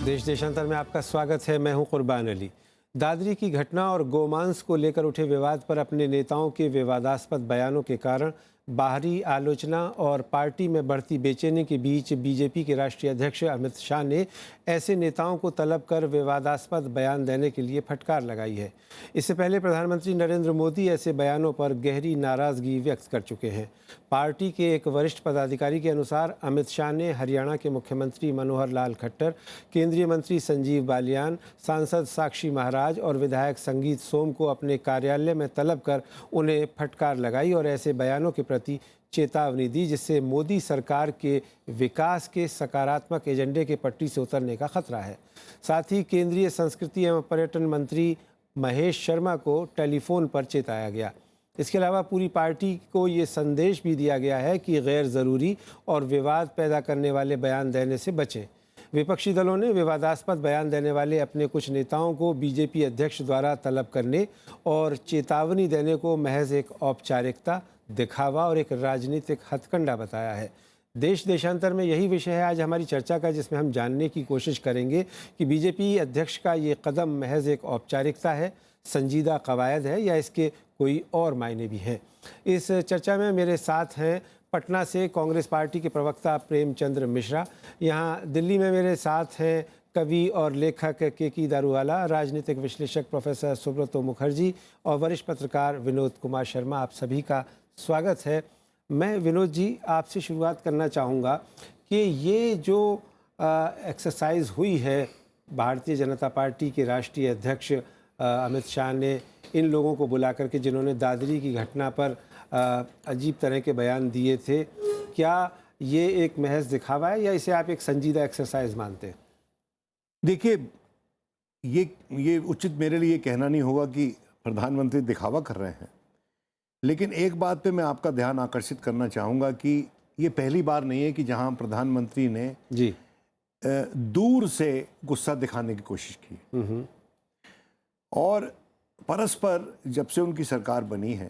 देश देशांतर में आपका स्वागत है। मैं हूं कुर्बान अली। दादरी की घटना और गोमांस को लेकर उठे विवाद पर अपने नेताओं के विवादास्पद बयानों के कारण बाहरी आलोचना और पार्टी में बढ़ती बेचैनी के बीच बीजेपी के राष्ट्रीय अध्यक्ष अमित शाह ने ऐसे नेताओं को तलब कर विवादास्पद बयान देने के लिए फटकार लगाई है। इससे पहले प्रधानमंत्री नरेंद्र मोदी ऐसे बयानों पर गहरी नाराजगी व्यक्त कर चुके हैं। पार्टी के एक वरिष्ठ पदाधिकारी के अनुसार अमित शाह ने हरियाणा के मुख्यमंत्री मनोहर लाल खट्टर, केंद्रीय मंत्री संजीव बालियान, सांसद साक्षी महाराज और विधायक संगीत सोम को अपने कार्यालय में तलब कर उन्हें फटकार लगाई और ऐसे बयानों के प्रति चेतावनी दी जिससे मोदी सरकार के विकास के सकारात्मक एजेंडे के पटरी से उतरने का खतरा है। साथ ही केंद्रीय संस्कृति एवं पर्यटन मंत्री महेश शर्मा को टेलीफोन पर चेताया गया। इसके अलावा पूरी पार्टी को ये संदेश भी दिया गया है कि गैर ज़रूरी और विवाद पैदा करने वाले बयान देने से बचें। विपक्षी दलों ने विवादास्पद बयान देने वाले अपने कुछ नेताओं को बीजेपी अध्यक्ष द्वारा तलब करने और चेतावनी देने को महज एक औपचारिकता, दिखावा और एक राजनीतिक हथकंडा बताया है। देश देशांतर में यही विषय है आज हमारी चर्चा का, जिसमें हम जानने की कोशिश करेंगे कि बीजेपी अध्यक्ष का ये कदम महज एक औपचारिकता है, संजीदा कवायद है या इसके कोई और मायने भी हैं। इस चर्चा में मेरे साथ हैं पटना से कांग्रेस पार्टी के प्रवक्ता प्रेमचंद्र मिश्रा, यहाँ दिल्ली में मेरे साथ हैं कवि और लेखक केकी दारूवाला, राजनीतिक विश्लेषक प्रोफेसर सुब्रतो मुखर्जी और वरिष्ठ पत्रकार विनोद कुमार शर्मा। आप सभी का स्वागत है। मैं विनोद जी आपसे शुरुआत करना चाहूँगा कि ये जो एक्सरसाइज हुई है भारतीय जनता पार्टी के राष्ट्रीय अध्यक्ष अमित शाह ने इन लोगों को बुला करके जिन्होंने दादरी की घटना पर अजीब तरह के बयान दिए थे, क्या ये एक महज दिखावा है या इसे आप एक संजीदा एक्सरसाइज मानते हैं? देखिए, ये उचित मेरे लिए कहना नहीं होगा कि प्रधानमंत्री दिखावा कर रहे हैं, लेकिन एक बात पे मैं आपका ध्यान आकर्षित करना चाहूँगा कि ये पहली बार नहीं है कि जहाँ प्रधानमंत्री ने जी दूर से गुस्सा दिखाने की कोशिश की। और परस्पर जब से उनकी सरकार बनी है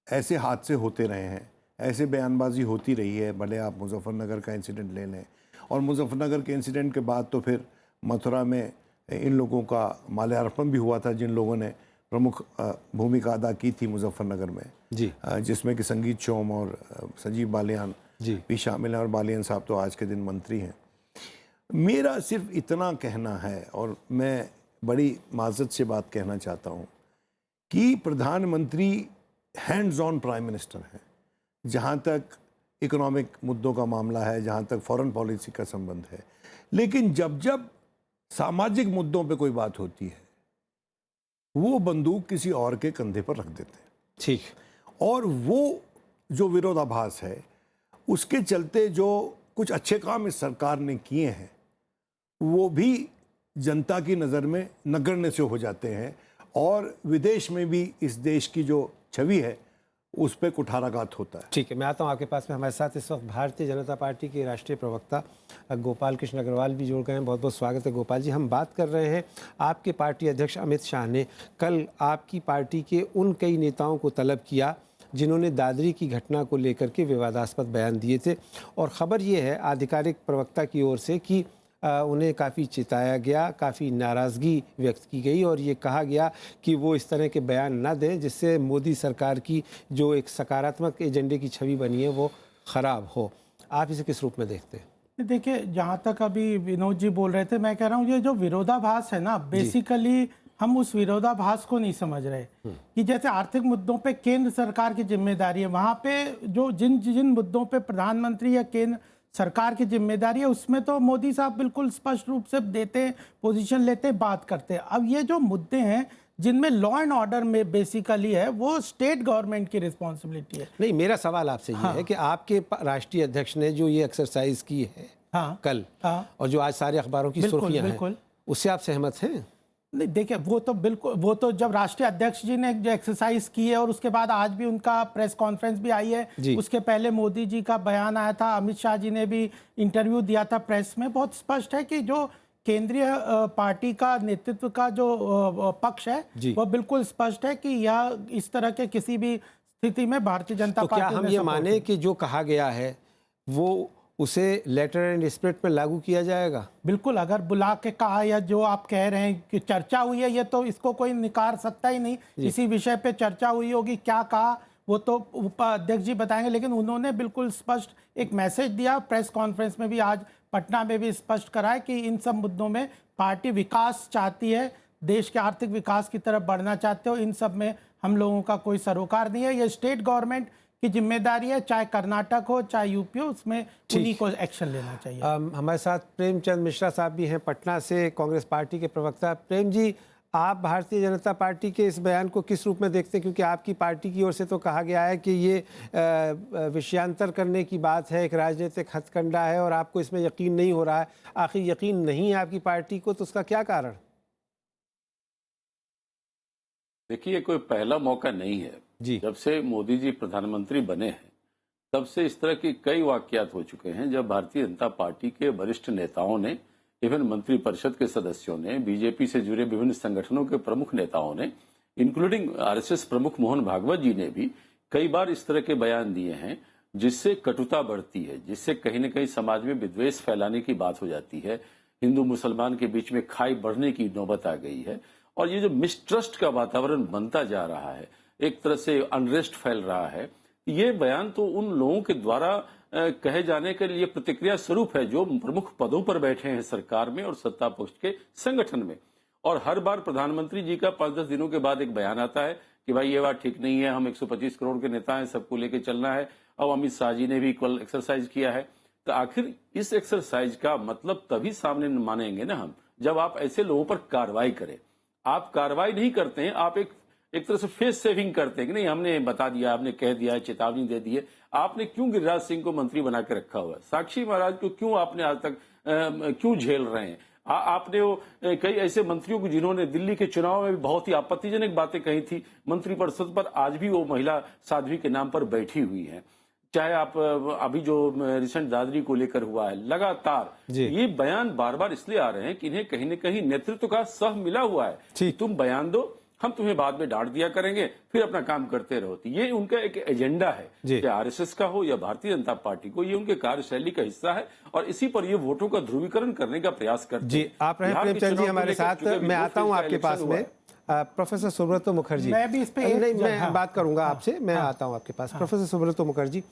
ऐसे हादसे होते रहे हैं, ऐसे बयानबाजी होती रही है। भले आप मुजफ्फरनगर का इंसिडेंट ले लें, और मुजफ्फरनगर के इंसिडेंट के बाद तो फिर मथुरा में इन लोगों का माल्यार्पण भी हुआ था, जिन लोगों ने प्रमुख भूमिका अदा की थी मुजफ्फरनगर में जी, जिसमें कि संगीत सोम और संजीव बालियान जी भी शामिल हैं, और बालियान साहब तो आज के दिन मंत्री हैं। मेरा सिर्फ इतना कहना है, और मैं बड़ी माजरत से बात कहना चाहता हूँ कि प्रधानमंत्री हैंड्स ऑन प्राइम मिनिस्टर हैं जहाँ तक इकोनॉमिक मुद्दों का मामला है, जहाँ तक फॉरेन पॉलिसी का संबंध है, लेकिन जब जब सामाजिक मुद्दों पे कोई बात होती है वो बंदूक किसी और के कंधे पर रख देते हैं। ठीक। और वो जो विरोधाभास है उसके चलते जो कुछ अच्छे काम इस सरकार ने किए हैं वो भी जनता की नज़र में नगण्य से हो जाते हैं, और विदेश में भी इस देश की जो छवि है उस पर कुठाराघात होता है। ठीक है, मैं आता हूँ आपके पास में। हमारे साथ इस वक्त भारतीय जनता पार्टी के राष्ट्रीय प्रवक्ता गोपाल कृष्ण अग्रवाल भी जुड़ गए हैं। बहुत बहुत स्वागत है गोपाल जी। हम बात कर रहे हैं, आपके पार्टी अध्यक्ष अमित शाह ने कल आपकी पार्टी के उन कई नेताओं को तलब किया जिन्होंने दादरी की घटना को लेकर के विवादास्पद बयान दिए थे, और ख़बर ये है आधिकारिक प्रवक्ता की ओर से कि उन्हें काफ़ी चिताया गया, काफ़ी नाराज़गी व्यक्त की गई और ये कहा गया कि वो इस तरह के बयान ना दें जिससे मोदी सरकार की जो एक सकारात्मक एजेंडे की छवि बनी है वो ख़राब हो। आप इसे किस रूप में देखते हैं? देखिए, जहाँ तक अभी विनोद जी बोल रहे थे, मैं कह रहा हूँ ये जो विरोधाभास है ना, बेसिकली हम उस विरोधाभास को नहीं समझ रहे कि जैसे आर्थिक मुद्दों पे केंद्र सरकार की जिम्मेदारी है, वहाँ पे जो जिन मुद्दों पे प्रधानमंत्री या केंद्र सरकार की जिम्मेदारी है उसमें तो मोदी साहब बिल्कुल स्पष्ट रूप से देते हैं, पोजीशन लेते हैं, बात करते हैं। अब ये जो मुद्दे हैं जिनमें लॉ एंड ऑर्डर में बेसिकली है वो स्टेट गवर्नमेंट की रिस्पॉन्सिबिलिटी है। नहीं, मेरा सवाल आपसे ये है कि आपके राष्ट्रीय अध्यक्ष ने जो ये एक्सरसाइज की है कल, और जो आज सारे अखबारों की सुर्खियां हैं, उससे आप सहमत हैं? नहीं, देखिए वो तो बिल्कुल, वो तो जब राष्ट्रीय अध्यक्ष जी ने जो एक्सरसाइज की है और उसके बाद आज भी उनका प्रेस कॉन्फ्रेंस भी आई है, उसके पहले मोदी जी का बयान आया था, अमित शाह जी ने भी इंटरव्यू दिया था प्रेस में, बहुत स्पष्ट है कि जो केंद्रीय पार्टी का नेतृत्व का जो पक्ष है वो बिल्कुल स्पष्ट है कि यह इस तरह के किसी भी स्थिति में भारतीय जनता पार्टी। क्या हम ये माने कि जो कहा गया है वो उसे लेटर एंड स्पिरिट में लागू किया जाएगा? बिल्कुल, अगर बुला के कहा या जो आप कह रहे हैं कि चर्चा हुई है, ये तो इसको कोई निकार सकता ही नहीं। इसी विषय पे चर्चा हुई होगी, क्या कहा वो तो उपाध्यक्ष जी बताएंगे, लेकिन उन्होंने बिल्कुल स्पष्ट एक मैसेज दिया। प्रेस कॉन्फ्रेंस में भी आज पटना में भी स्पष्ट करा है कि इन सब मुद्दों में पार्टी विकास चाहती है, देश के आर्थिक विकास की तरफ बढ़ना चाहते हो, इन सब में हम लोगों का कोई सरोकार नहीं है। ये स्टेट गवर्नमेंट की जिम्मेदारी है, चाहे कर्नाटक हो चाहे यूपी हो, उसमें उन्हीं को एक्शन लेना चाहिए। हमारे साथ प्रेमचंद मिश्रा साहब भी हैं पटना से, कांग्रेस पार्टी के प्रवक्ता। प्रेम जी, आप भारतीय जनता पार्टी के इस बयान को किस रूप में देखते हैं? क्योंकि आपकी पार्टी की ओर से तो कहा गया है कि ये विषयांतर करने की बात है, एक राजनीतिक हथकंडा है और आपको इसमें यकीन नहीं हो रहा है। आखिर यकीन नहीं है आपकी पार्टी को, तो उसका क्या कारण? देखिए, कोई पहला मौका नहीं है जी। जब से मोदी जी प्रधानमंत्री बने हैं तब से इस तरह के कई वाकयात हो चुके हैं जब भारतीय जनता पार्टी के वरिष्ठ नेताओं ने, इवन मंत्रिपरिषद के सदस्यों ने, बीजेपी से जुड़े विभिन्न संगठनों के प्रमुख नेताओं ने, इंक्लूडिंग आरएसएस प्रमुख मोहन भागवत जी ने भी कई बार इस तरह के बयान दिए हैं जिससे कटुता बढ़ती है, जिससे कहीं न कहीं समाज में विद्वेष फैलाने की बात हो जाती है, हिंदू मुसलमान के बीच में खाई बढ़ने की नौबत आ गई है। और ये जो मिसट्रस्ट का वातावरण बनता जा रहा है, एक तरह से अनरेस्ट फैल रहा है, ये बयान तो उन लोगों के द्वारा कहे जाने के लिए प्रतिक्रिया स्वरूप है जो प्रमुख पदों पर बैठे हैं सरकार में और सत्ता पक्ष के संगठन में। और हर बार प्रधानमंत्री जी का 5-10 दिनों के बाद एक बयान आता है कि भाई ये बात ठीक नहीं है, हम 125 करोड़ के नेता हैं, सबको लेके चलना है। अब अमित शाह जी ने भी कल एक्सरसाइज किया है। तो आखिर इस एक्सरसाइज का मतलब तभी सामने मानेंगे ना हम, जब आप ऐसे लोगों पर कार्रवाई करें। आप कार्रवाई नहीं करते हैं, आप एक तरह से फेस सेविंग करते हैं कि नहीं हमने बता दिया, आपने कह दिया, चेतावनी दे दी है। आपने क्यों गिरिराज सिंह को मंत्री बना के रखा हुआ है? साक्षी महाराज को क्यों आपने आज तक क्यों झेल रहे हैं? आपने वो कई ऐसे मंत्रियों को जिन्होंने दिल्ली के चुनाव में भी बहुत ही आपत्तिजनक बातें कही थी, मंत्रिपरिषद पर आज भी वो महिला साध्वी के नाम पर बैठी हुई है। चाहे आप अभी जो रिसेंट दादरी को लेकर हुआ है, लगातार ये बयान बार बार इसलिए आ रहे हैं कि इन्हें कहीं न कहीं नेतृत्व का सह मिला हुआ है। तुम बयान दो, हम तुम्हें बाद में डांट दिया करेंगे, फिर अपना काम करते रहो। ये उनका एक एजेंडा है, चाहे आरएसएस का हो या भारतीय जनता पार्टी को, ये उनके कार्यशैली का हिस्सा है और इसी पर ये वोटों का ध्रुवीकरण करने का प्रयास करते हैं। जी, आप रहे प्रेमचंद जी हमारे साथ। मैं आता हूं आपके पास में। प्रोफेसर सुब्रतो मुखर्जी, मैं भी इस पे मैं बात करूंगा आपसे। मैं आता हूं आपके पास। प्रोफेसर सुब्रतो मुखर्जी,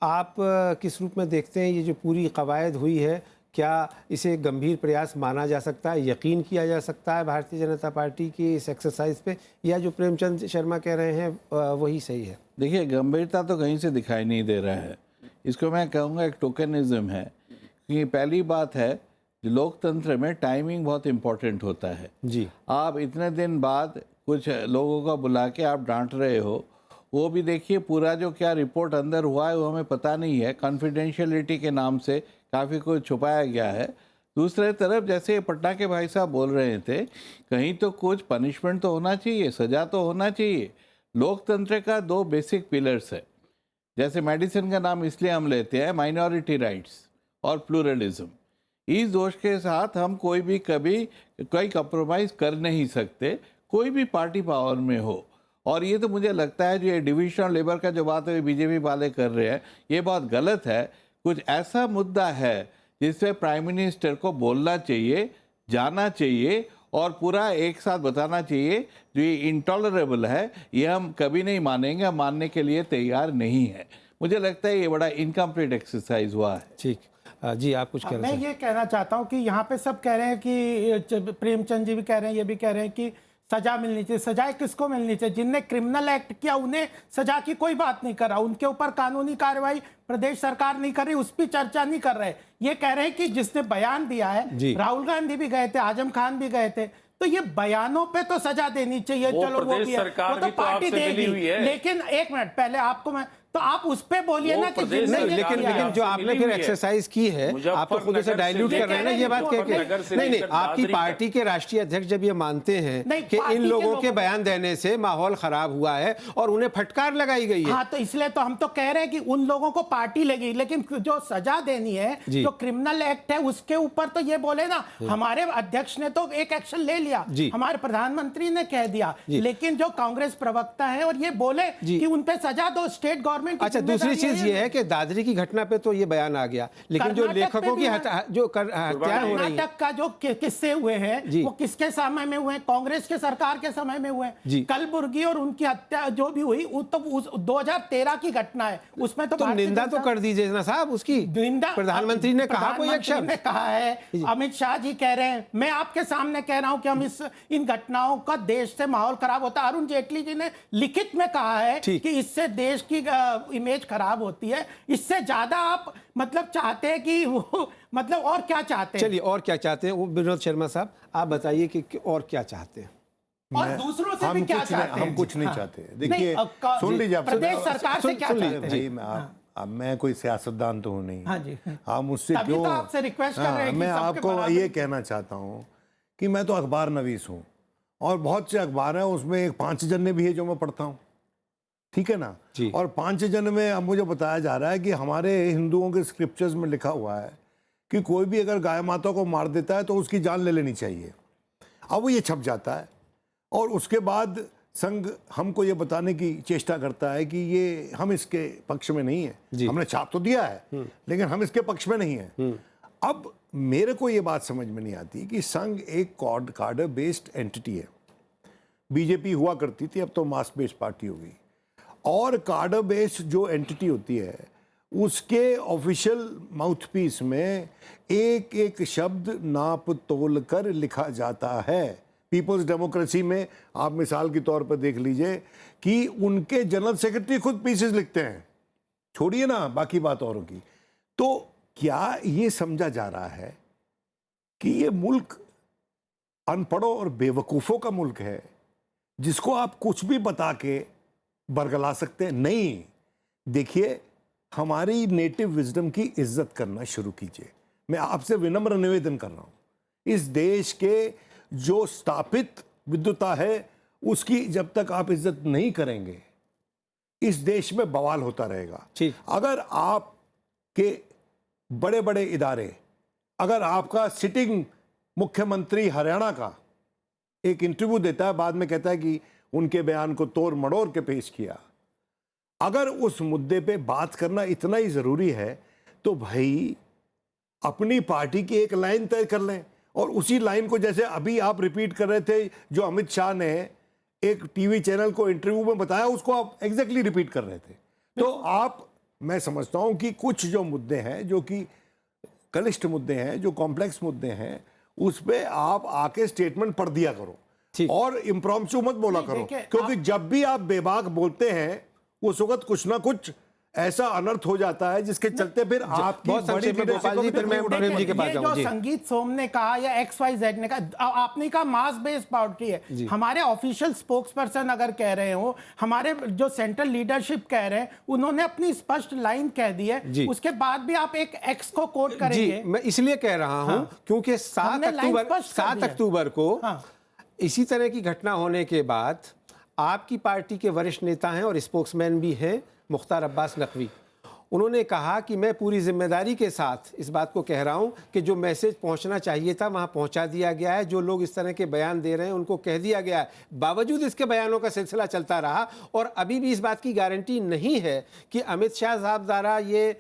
आप किस रूप में देखते हैं ये जो पूरी कवायद हुई है? क्या इसे गंभीर प्रयास माना जा सकता है, यकीन किया जा सकता है भारतीय जनता पार्टी की इस एक्सरसाइज पे, या जो प्रेमचंद शर्मा कह रहे हैं वही सही है? देखिए, गंभीरता तो कहीं से दिखाई नहीं दे रहा है। इसको मैं कहूँगा एक टोकनिज्म है। क्योंकि पहली बात है, लोकतंत्र में टाइमिंग बहुत इम्पोर्टेंट होता है। जी, आप इतने दिन बाद कुछ लोगों को बुला के आप डांट रहे हो, वो भी देखिए पूरा जो क्या रिपोर्ट अंदर हुआ है वो हमें पता नहीं है। कॉन्फिडेंशियलिटी के नाम से काफ़ी कुछ छुपाया गया है। दूसरे तरफ जैसे पटना के भाई साहब बोल रहे थे, कहीं तो कुछ पनिशमेंट तो होना चाहिए, सज़ा तो होना चाहिए। लोकतंत्र का 2 बेसिक पिलर्स है। जैसे मेडिसिन का नाम इसलिए हम लेते हैं, माइनॉरिटी राइट्स और प्लूरलिज्म। इस दोष के साथ हम कोई भी कभी कोई कंप्रोमाइज़ कर नहीं सकते, कोई भी पार्टी पावर में हो। और ये तो मुझे लगता है जो ये डिविजन ऑफ लेबर का जो बात है बीजेपी वाले कर रहे हैं, ये बहुत गलत है। कुछ ऐसा मुद्दा है जिससे प्राइम मिनिस्टर को बोलना चाहिए, जाना चाहिए और पूरा एक साथ बताना चाहिए जो ये इंटॉलरेबल है, ये हम कभी नहीं मानेंगे, हम मानने के लिए तैयार नहीं है। मुझे लगता है ये बड़ा इनकम्प्लीट एक्सरसाइज हुआ है। ठीक। जी, आप कुछ कह रहे हैं? मैं ये कहना चाहता हूँ कि यहाँ पे सब कह रहे हैं कि प्रेमचंद जी भी कह रहे हैं, ये भी कह रहे हैं कि सजा मिलनी चाहिए। सजाएं किसको मिलनी चाहिए? जिनने क्रिमिनल एक्ट किया उन्हें सजा की कोई बात नहीं कर रहा, उनके ऊपर कानूनी कार्रवाई प्रदेश सरकार नहीं कर रही, उस पर चर्चा नहीं कर रहे। ये कह रहे हैं कि जिसने बयान दिया है, राहुल गांधी भी गए थे, आजम खान भी गए थे, तो ये बयानों पे तो सजा देनी चाहिए। चलो वो भी है, वो तो पार्टी देगी। लेकिन एक मिनट पहले आपको मैं तो आप उस पे बोलिए ना कि नहीं, लेकिन जो आपने फिर एक्सरसाइज की है, आप तो खुद से डाइल्यूट कर रहे हैं ना ये बात कह के। नहीं, आपकी पार्टी के राष्ट्रीय अध्यक्ष जब ये मानते हैं कि इन लोगों के बयान देने से माहौल खराब हुआ है और उन्हें फटकार लगाई गई है। हाँ, तो इसलिए तो हम तो कह रहे हैं कि उन लोगों को पार्टी लेगी, लेकिन जो सजा देनी है, जो क्रिमिनल एक्ट है, उसके ऊपर तो ये बोले ना। हमारे अध्यक्ष ने तो एक एक्शन ले लिया, हमारे प्रधानमंत्री ने कह दिया, लेकिन जो कांग्रेस प्रवक्ता है और ये बोले कि उन पे सजा दो, स्टेट गवर्नमेंट गवर्नमेंट की अच्छा, दूसरी चीज ये है कि दादरी की घटना पे तो ये बयान आ गया, लेकिन जो कर्नाटक लेखकों पे की भी हत्याएं हो रही हैं, कर्नाटक का जो किस्से हुए जी। हैं वो किसके समय में हुए? कांग्रेस के सरकार के समय में हुए। जी। कलबुर्गी और उनकी हत्या जो भी हुई वो तो 2013 की घटना है, उसमें तो भारतीय निंदा तो जनता- कर दीजिए ना साहब उसकी। निंदा प्रधानमंत्री ने कहा कोई एक प्रधानमंत्री शब्द? ने कहा है, अमित शाह जी कह रहे हैं, मैं आपके सामने कह रहा हूं कि हम इन घटनाओं का देश से माहौल खराब होता है। अरुण जेटली जी ने लिखित में कहा है ठीक। कि इससे देश की इमेज खराब होती है। इससे ज्यादा आप मतलब चाहते हैं कि वो मतलब और क्या चाहते हैं? चलिए, और क्या चाहते हैं वो विनोद शर्मा साहब, आप बताइए कि और क्या चाहते हैं। और दूसरों से भी क्या चाहते हैं? हम कुछ नहीं हाँ। चाहते। देखिए, नहीं, सुन लीजिए आप, प्रदेश सरकार से क्या सुन चाहते लीजिए, हैं? भाई अब मैं कोई सियासतदान तो हूँ नहीं। हाँ जी। आप मुझसे तभी क्यों? तो आपसे रिक्वेस्ट कर रहे हैं कि मैं सबके आपको बराबर- ये कहना चाहता हूँ कि मैं तो अखबार नवीस हूँ और बहुत से अखबार हैं, उसमें एक 5 जन्ने भी है जो मैं पढ़ता हूँ, ठीक है ना। जी। और 5 जन में अब मुझे बताया जा रहा है कि हमारे हिंदुओं के स्क्रिप्चर्स में लिखा हुआ है कि कोई भी अगर गाय माता को मार देता है तो उसकी जान ले लेनी चाहिए। अब वो ये छप जाता है और उसके बाद संघ हमको ये बताने की चेष्टा करता है कि ये हम इसके पक्ष में नहीं है। हमने छाप तो दिया है लेकिन हम इसके पक्ष में नहीं है। अब मेरे को ये बात समझ में नहीं आती कि संघ एक कार्डर बेस्ड एंटिटी है। बीजेपी हुआ करती थी, अब तो मास बेस्ड पार्टी हो गई। और कार्डर बेस्ड जो एंटिटी होती है उसके ऑफिशियल माउथपीस में एक एक शब्द नाप तोल कर लिखा जाता है। पीपल्स डेमोक्रेसी में आप मिसाल के तौर पर देख लीजिए कि उनके जनरल सेक्रेटरी खुद पीसेस लिखते हैं, छोड़िए ना बाकी बात औरों की। तो क्या ये समझा जा रहा है कि ये मुल्क अनपढ़ों और बेवकूफ़ों का मुल्क है जिसको आप कुछ भी बता के बरगला सकते हैं? नहीं, देखिए, हमारी नेटिव विजडम की इज्जत करना शुरू कीजिए। मैं आपसे विनम्र निवेदन कर रहा हूं। इस देश के जो स्थापित विद्वता है उसकी जब तक आप इज्जत नहीं करेंगे इस देश में बवाल होता रहेगा। ठीक। अगर आपके बड़े बड़े इदारे, अगर आपका सिटिंग मुख्यमंत्री हरियाणा का एक इंटरव्यू देता है, बाद में कहता है कि उनके बयान को तोड़ मड़ोड़ के पेश किया, अगर उस मुद्दे पे बात करना इतना ही जरूरी है तो भाई अपनी पार्टी की एक लाइन तय कर लें और उसी लाइन को, जैसे अभी आप रिपीट कर रहे थे जो अमित शाह ने एक टीवी चैनल को इंटरव्यू में बताया, उसको आप एग्जैक्टली रिपीट कर रहे थे। तो आप, मैं समझता हूं कि कुछ जो मुद्दे हैं जो कि कलिष्ठ मुद्दे हैं, जो कॉम्प्लेक्स मुद्दे हैं, उस पे आप आके स्टेटमेंट पढ़ दिया करो और इम्प्रॉम्प्टू मत बोला करो, क्योंकि जब भी आप बेबाक बोलते हैं उस वक्त कुछ ना कुछ ऐसा अनर्थ हो जाता है जिसके चलते फिर आपकी बहुत बड़ी संक्षेप में leadership गोपाल को जी, भी फिर मैं तकलीफ उठानी प्रेम जी के पास ये जो जाऊं। जी। संगीत सोम ने कहा या XYZ ने कहा, आपने कहा मास बेस्ड पार्टी है। हमारे ऑफिशियल स्पोक्स पर्सन अगर कह रहे हो, हमारे जो सेंट्रल लीडरशिप कह रहे हैं, उन्होंने अपनी स्पष्ट लाइन कह दी है, उसके बाद भी आप एक एक्स को कोट करेंगे। जी, मैं इसलिए कह रहा हूं क्योंकि 7 अक्टूबर को इसी तरह की घटना होने के बाद आपकी पार्टी के वरिष्ठ नेता हैं और स्पोक्समैन भी हैं मुख्तार अब्बास नकवी, उन्होंने कहा कि मैं पूरी जिम्मेदारी के साथ इस बात को कह रहा हूं कि जो मैसेज पहुंचना चाहिए था वहां पहुंचा दिया गया है। जो लोग इस तरह के बयान दे रहे हैं उनको कह दिया गया है। बावजूद इसके बयानों का सिलसिला चलता रहा और अभी भी इस बात की गारंटी नहीं है कि अमित शाह साहब द्वारा ये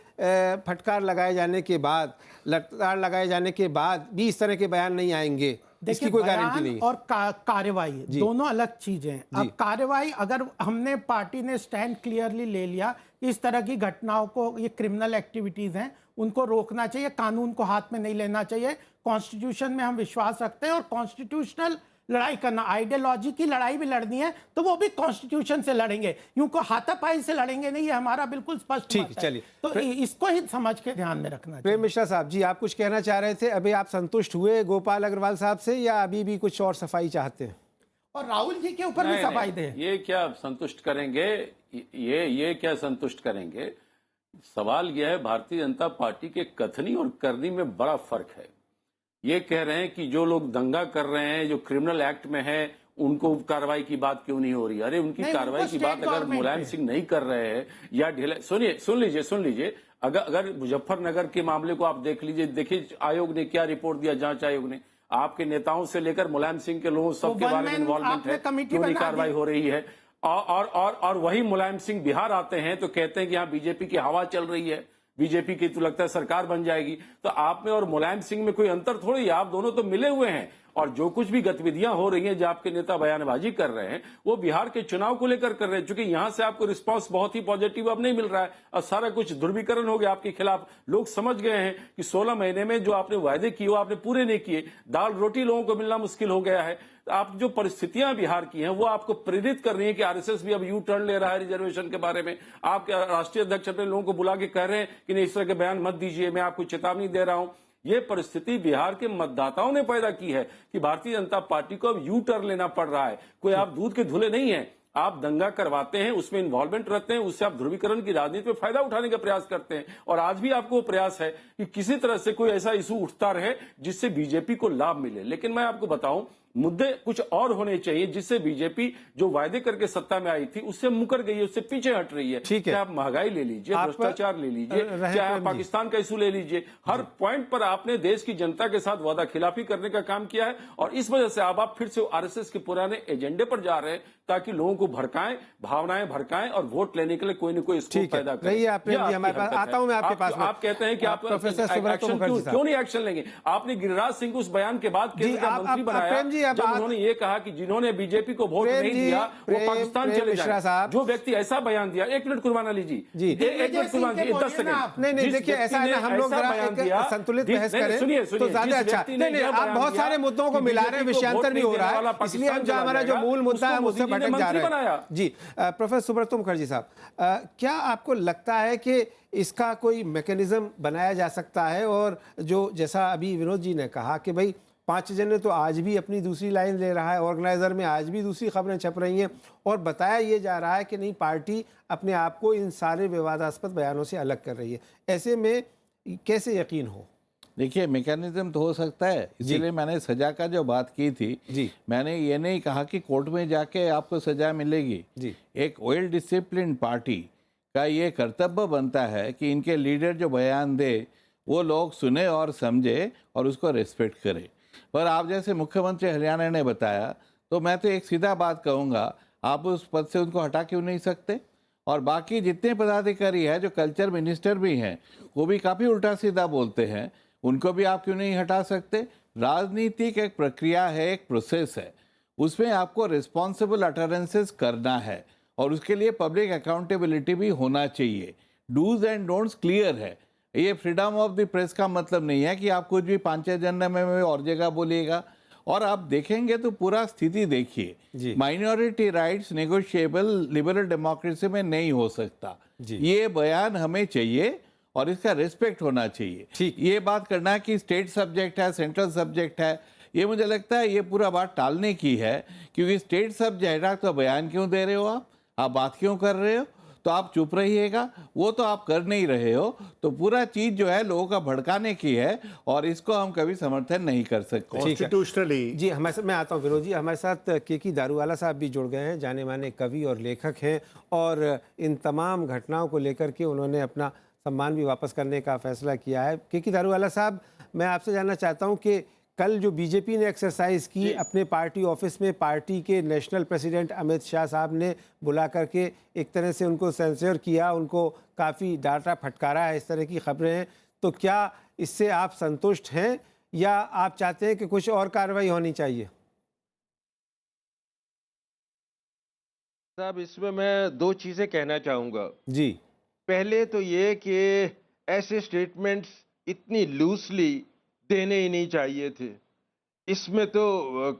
फटकार लगाए जाने के बाद, लताड़ लगाए जाने के बाद भी इस तरह के बयान नहीं आएंगे। इसकी कोई गारंटी नहीं और कार्रवाई दोनों अलग चीजें हैं। अब कार्रवाई, अगर हमने पार्टी ने स्टैंड क्लियरली ले लिया इस तरह की घटनाओं को, ये क्रिमिनल एक्टिविटीज हैं, उनको रोकना चाहिए, कानून को हाथ में नहीं लेना चाहिए। कॉन्स्टिट्यूशन में हम विश्वास रखते हैं और कॉन्स्टिट्यूशनल लड़ाई करना, आइडियोलॉजी की लड़ाई भी लड़नी है तो वो भी कॉन्स्टिट्यूशन से लड़ेंगे, यूं को हाथापाई से लड़ेंगे नहीं। ये हमारा बिल्कुल स्पष्ट ठीक, मत है। चलिए। तो इसको ही समझ के ध्यान में रखना चाहिए। प्रेम मिश्रा साहब जी, आप कुछ कहना चाह रहे थे। अभी आप संतुष्ट हुए गोपाल अग्रवाल साहब से या अभी भी कुछ और सफाई चाहते हैं? और राहुल जी के ऊपर भी सफाई दे। ये क्या संतुष्ट करेंगे, ये क्या संतुष्ट करेंगे? सवाल यह है, भारतीय जनता पार्टी के कथनी और करनी में बड़ा फर्क है। ये कह रहे हैं कि जो लोग दंगा कर रहे हैं, जो क्रिमिनल एक्ट में है, उनको कार्रवाई की बात क्यों नहीं हो रही? अरे उनकी कार्रवाई की बात अगर मुलायम सिंह नहीं कर रहे हैं या ढिलाई, सुन लीजिए, अगर मुजफ्फरनगर के मामले को आप देख लीजिए, देखिए आयोग ने क्या रिपोर्ट दिया, जांच आयोग ने, आपके नेताओं से लेकर मुलायम सिंह के लोगों सबके बारे में इन्वॉल्वमेंट है, क्यों नहीं कार्रवाई हो रही है? और वही मुलायम सिंह बिहार आते हैं तो कहते हैं कि यहाँ बीजेपी की हवा चल रही है, बीजेपी की तो लगता है सरकार बन जाएगी। तो आप में और मुलायम सिंह में कोई अंतर थोड़ी है, आप दोनों तो मिले हुए हैं। और जो कुछ भी गतिविधियां हो रही हैं, जो आपके नेता बयानबाजी कर रहे हैं, वो बिहार के चुनाव को लेकर कर रहे हैं, क्योंकि यहां से आपको रिस्पांस बहुत ही पॉजिटिव अब नहीं मिल रहा है और सारा कुछ ध्रुवीकरण हो गया आपके खिलाफ। लोग समझ गए हैं कि 16 महीने में जो आपने वायदे किए वो आपने पूरे नहीं किए, दाल रोटी लोगों को मिलना मुश्किल हो गया है। आप जो परिस्थितियां बिहार की हैं वो आपको प्रेरित कर रही है कि आरएसएस भी अब यू टर्न ले रहा है रिजर्वेशन के बारे में। आप राष्ट्रीय अध्यक्ष अपने लोगों को बुला के कह रहे हैं कि नहीं, इस तरह के बयान मत दीजिए, मैं आपको चेतावनी दे रहा हूं। ये परिस्थिति बिहार के मतदाताओं ने पैदा की है कि भारतीय जनता पार्टी को अब यू टर्न लेना पड़ रहा है। कोई आप दूध के धुले नहीं है, आप दंगा करवाते हैं, उसमें इन्वॉल्वमेंट रहते हैं, उससे आप ध्रुवीकरण की राजनीति में फायदा उठाने का प्रयास करते हैं। और आज भी आपको वो प्रयास है कि किसी तरह से कोई ऐसा इशू उठता रहे जिससे बीजेपी को लाभ मिले। लेकिन मैं आपको बताऊं, मुद्दे कुछ और होने चाहिए जिससे बीजेपी जो वायदे करके सत्ता में आई थी उससे मुकर गई है, उससे पीछे हट रही है। ठीक है, चाहे आप महंगाई ले लीजिए, भ्रष्टाचार ले लीजिए, चाहे आप पाकिस्तान का इशू ले लीजिए, हर पॉइंट पर आपने देश की जनता के साथ वादा खिलाफी करने का काम किया है। और इस वजह से अब आप फिर से आरएसएस के पुराने एजेंडे पर जा रहे हैं ताकि लोगों को भड़काएं, भावनाएं भड़काएं और वोट लेने के लिए कोई न कोई स्कोप पैदा करें। रहिए आप प्रेम जी, हमारे पास आता हूं मैं आपके पास में। आप कहते हैं कि आप प्रोफेसर सुब्रत मुखर्जी साहब क्यों नहीं एक्शन लेंगे? आपने गिरिराज सिंह को उस बयान के बाद केंद्र का मंत्री बनाया जब उन्होंने ये कहा कि जिन्होंने बीजेपी को वोट नहीं दिया वो पाकिस्तान चले जाए। जो व्यक्ति ऐसा बयान दिया, एक मिनट कुर्बाना लीजिए जी, एक मिनट कुर्बाना लीजिए, 10 सेकंड। नहीं देखिए, ऐसा है ना, हम लोग जरा संतुलित बहस करें तो ज्यादा अच्छा। नहीं, आप बहुत सारे मुद्दों को मिला रहे हैं, विषयांतर भी हो रहा है, इसलिए हम जो हमारा जो मूल मुद्दा है उससे भटक जा रहे हैं जी। प्रोफेसर सुब्रत मुखर्जी साहब, क्या आपको लगता है कि इसका कोई मैकेनिज्म बनाया जा सकता है? और जो जैसा अभी विनोद जी ने कहा कि भाई 5 जने तो आज भी अपनी दूसरी लाइन ले रहा है, ऑर्गेनाइजर में आज भी दूसरी खबरें छप रही हैं और बताया ये जा रहा है कि नहीं, पार्टी अपने आप को इन सारे विवादास्पद बयानों से अलग कर रही है। ऐसे में कैसे यकीन हो? देखिए, मैकेनिज्म तो हो सकता है, इसीलिए मैंने सजा का जो बात की थी जी, मैंने ये नहीं कहा कि कोर्ट में जाके आपको सजा मिलेगी जी। एक वेल डिसिप्लिन पार्टी का ये कर्तव्य बनता है कि इनके लीडर जो बयान दे वो लोग सुने और समझे और उसको रिस्पेक्ट करें। पर आप जैसे मुख्यमंत्री हरियाणा ने बताया, तो मैं तो एक सीधा बात कहूँगा, आप उस पद से उनको हटा क्यों नहीं सकते? और बाकी जितने पदाधिकारी हैं, जो कल्चर मिनिस्टर भी हैं, वो भी काफ़ी उल्टा सीधा बोलते हैं, उनको भी आप क्यों नहीं हटा सकते? राजनीतिक एक प्रक्रिया है, एक प्रोसेस है, उसमें आपको रिस्पॉन्सिबल अटरेंसेस करना है और उसके लिए पब्लिक अकाउंटेबिलिटी भी होना चाहिए। डूज एंड डोंट्स क्लियर है। ये फ्रीडम ऑफ द प्रेस का मतलब नहीं है कि आप कुछ भी 5-6 जन में और जगह बोलिएगा। और आप देखेंगे तो पूरा स्थिति देखिए, minority rights negotiable liberal democracy में नहीं हो सकता। ये बयान हमें चाहिए और इसका रिस्पेक्ट होना चाहिए। ठीक, ये बात करना कि स्टेट सब्जेक्ट है, सेंट्रल सब्जेक्ट है, ये मुझे लगता है ये पूरा बात टालने की है, क्योंकि स्टेट सब्जेक्ट है तो बयान क्यों दे रहे हो आप बात क्यों कर रहे हो? तो आप चुप रहिएगा, वो तो आप कर नहीं रहे हो। तो पूरा चीज जो है लोगों का भड़काने की है और इसको हम कभी समर्थन नहीं कर सकते। कॉन्स्टिट्यूशनली जी, हमारे मैं आता हूँ विनोद जी। हमारे साथ केकी दारूवाला साहब भी जुड़ गए हैं, जाने माने कवि और लेखक हैं और इन तमाम घटनाओं को लेकर के उन्होंने अपना सम्मान भी वापस करने का फैसला किया है। केकी दारूवाला साहब, मैं आपसे जानना चाहता हूँ कि कल जो बीजेपी ने एक्सरसाइज की अपने पार्टी ऑफिस में, पार्टी के नेशनल प्रेसिडेंट अमित शाह साहब ने बुला करके एक तरह से उनको सेंसर किया, उनको काफ़ी डांटा फटकारा है, इस तरह की खबरें हैं। तो क्या इससे आप संतुष्ट हैं या आप चाहते हैं कि कुछ और कार्रवाई होनी चाहिए? साहब, इसमें मैं 2 चीज़ें कहना चाहूँगा। जी, पहले तो ये कि ऐसे स्टेटमेंट्स इतनी लूजली देने ही नहीं चाहिए थे। इसमें तो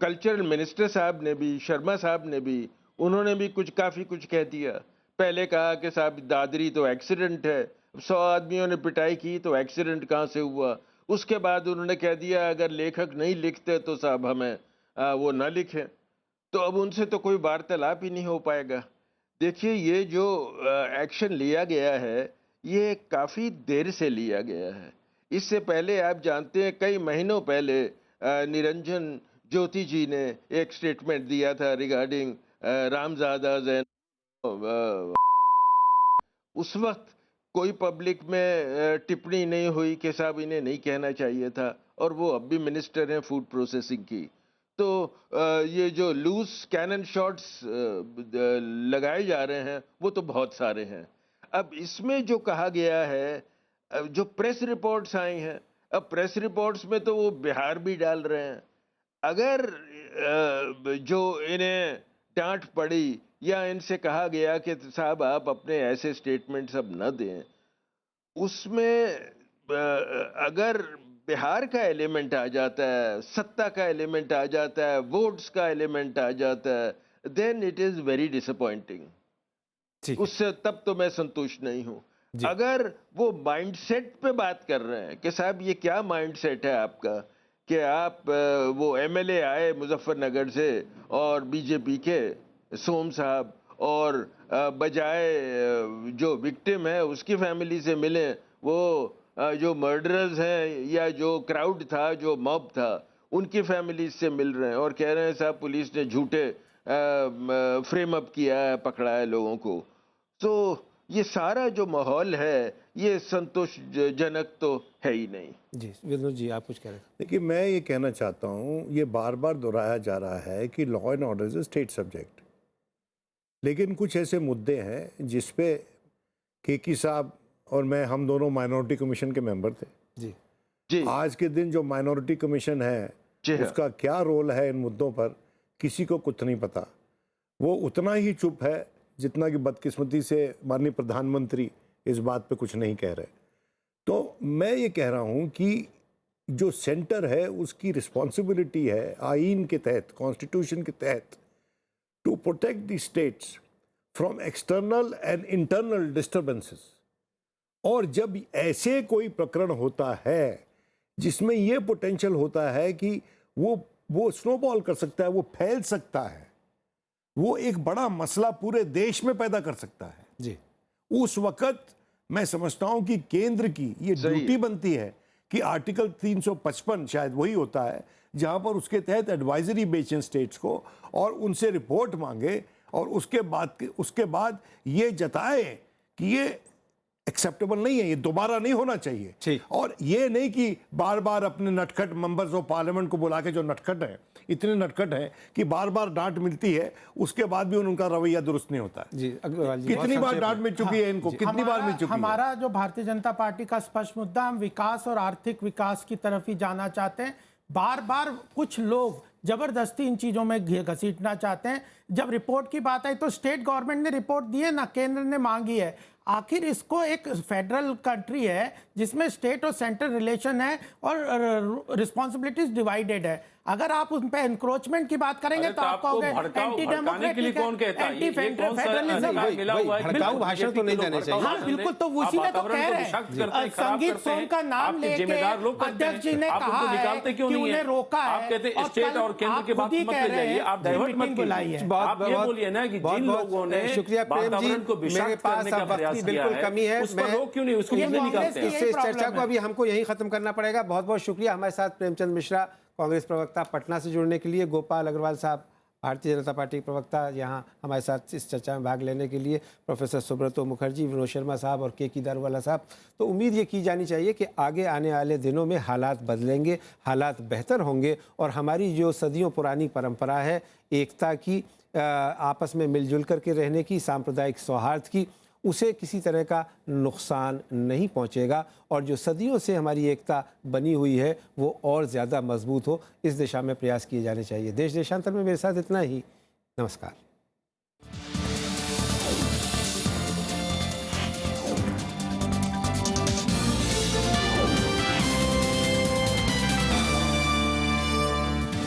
कल्चरल मिनिस्टर साहब ने भी, शर्मा साहब ने भी, उन्होंने भी काफ़ी कुछ कह दिया। पहले कहा कि साहब दादरी तो एक्सीडेंट है, 100 आदमियों ने पिटाई की तो एक्सीडेंट कहाँ से हुआ। उसके बाद उन्होंने कह दिया अगर लेखक नहीं लिखते तो साहब हमें वो ना लिखें। तो अब उनसे तो कोई वार्तालाप ही नहीं हो पाएगा। देखिए, ये जो एक्शन लिया गया है ये काफ़ी देर से लिया गया है। इससे पहले आप जानते हैं कई महीनों पहले निरंजन ज्योति जी ने एक स्टेटमेंट दिया था रिगार्डिंग रामजादाज एंड उस वक्त कोई पब्लिक में टिप्पणी नहीं हुई कि साहब इन्हें नहीं कहना चाहिए था, और वो अब भी मिनिस्टर हैं फूड प्रोसेसिंग की। तो ये जो लूज कैनन शॉट्स लगाए जा रहे हैं वो तो बहुत सारे हैं। अब इसमें जो कहा गया है, जो प्रेस रिपोर्ट्स आई हैं, अब प्रेस रिपोर्ट्स में तो वो बिहार भी डाल रहे हैं। अगर जो इन्हें डांट पड़ी या इनसे कहा गया कि साहब आप अपने ऐसे स्टेटमेंट्स अब न दें, उसमें अगर बिहार का एलिमेंट आ जाता है, सत्ता का एलिमेंट आ जाता है, वोट्स का एलिमेंट आ जाता है, then it is very disappointing. उससे तब तो मैं संतुष्ट नहीं हूं। अगर वो माइंडसेट पे बात कर रहे हैं कि साहब ये क्या माइंडसेट है आपका कि आप वो एमएलए आए मुजफ्फरनगर से और बीजेपी के सोम साहब और बजाय जो विक्टिम है उसकी फैमिली से मिले, वो जो मर्डरर्स हैं या जो क्राउड था, जो मॉब था, उनकी फैमिली से मिल रहे हैं और कह रहे हैं साहब पुलिस ने झूठे फ्रेम अप किया है, पकड़ा है लोगों को। तो ये सारा जो माहौल है ये संतोषजनक तो है ही नहीं। जी विनोद जी, आप कुछ कह रहे थे। देखिए, मैं ये कहना चाहता हूँ, ये बार बार दोहराया जा रहा है कि law and order is a state subject, लेकिन कुछ ऐसे मुद्दे हैं जिस पे केकी साहब और मैं, हम दोनों माइनॉरिटी कमीशन के मेंबर थे। जी आज के दिन जो माइनॉरिटी कमीशन है उसका क्या रोल है इन मुद्दों पर किसी को कुछ नहीं पता। वो उतना ही चुप है जितना कि बदकिस्मती से माननीय प्रधानमंत्री इस बात पे कुछ नहीं कह रहे। तो मैं ये कह रहा हूँ कि जो सेंटर है उसकी रिस्पॉन्सिबिलिटी है आइन के तहत, कॉन्स्टिट्यूशन के तहत, to protect the states from external and internal disturbances. और जब ऐसे कोई प्रकरण होता है जिसमें ये पोटेंशियल होता है कि वो स्नोबॉल कर सकता है, वो फैल सकता है, वो एक बड़ा मसला पूरे देश में पैदा कर सकता है जी, उस वक्त मैं समझता हूं कि केंद्र की ये ड्यूटी बनती है कि आर्टिकल 355 शायद वही होता है जहां पर उसके तहत एडवाइजरी भेजें स्टेट्स को और उनसे रिपोर्ट मांगे और उसके बाद ये जताए कि ये एक्सेप्टेबल नहीं है, ये दोबारा नहीं होना चाहिए। और ये नहीं कि बार बार अपने नटखट मेंबर्स ऑफ पार्लियामेंट को बुला के, जो नटखट है, इतने नटखट हैं कि बार बार डांट मिलती है उसके बाद भी उनका रवैया दुरुस्त नहीं होता है। जी अग्रवाल जी, कितनी बार डांट मिल चुकी है इनको, कितनी बार मिल चुकी है। हमारा जो भारतीय जनता पार्टी का स्पष्ट मुद्दा, हम विकास और आर्थिक विकास की तरफ ही जाना चाहते हैं। बार बार कुछ लोग जबरदस्ती इन चीजों में घसीटना चाहते हैं। जब रिपोर्ट की बात आई तो स्टेट गवर्नमेंट ने रिपोर्ट दी है ना, केंद्र ने मांगी है। आखिर इसको एक फेडरल कंट्री है जिसमें स्टेट और सेंट्रल रिलेशन है और रिस्पॉन्सिबिलिटीज डिवाइडेड है। अगर आप उन पे एनक्रोचमेंट की बात करेंगे तो आप कहोगे एंटी डेमोक्रेटिक है, एंटी फेडरलिज्म है। भड़काऊ भाषण तो नहीं देने चाहिए। हाँ बिल्कुल, तो उसी में तो कह रहे हैं। संगीत सोम का नाम लेके अध्यक्ष जी ने कहा है कि उन्हें रोका है। आप कहते हैं स्टेट और केंद्र की बात मत कीजिए, आप डाइवर्ट मत कीजिए। आप ये बोलिए ना कि जिन लोगों ने शुक्रिया प्रेम जी, मेरे पास अब वक्त की बिल्कुल कमी है, उस पर रोक क्यों नहीं, उसको नीचे निकालते हैं। इस चर्चा को अभी हमको यहीं खत्म करना पड़ेगा। बहुत बहुत शुक्रिया हमारे साथ प्रेमचंद मिश्रा, कांग्रेस प्रवक्ता, पटना से जुड़ने के लिए, गोपाल अग्रवाल साहब, भारतीय जनता पार्टी के प्रवक्ता, यहाँ हमारे साथ इस चर्चा में भाग लेने के लिए, प्रोफेसर सुब्रतो मुखर्जी, विनोद शर्मा साहब और केकी दारूवाला साहब। तो उम्मीद ये की जानी चाहिए कि आगे आने वाले दिनों में हालात बदलेंगे, हालात बेहतर होंगे और हमारी जो सदियों पुरानी परंपरा है एकता की, आपस में मिलजुल करके रहने की, सांप्रदायिक सौहार्द की, उसे किसी तरह का नुकसान नहीं पहुंचेगा और जो सदियों से हमारी एकता बनी हुई है वो और ज़्यादा मजबूत हो। इस दिशा में प्रयास किए जाने चाहिए। देश देशांतर में मेरे साथ इतना ही। नमस्कार।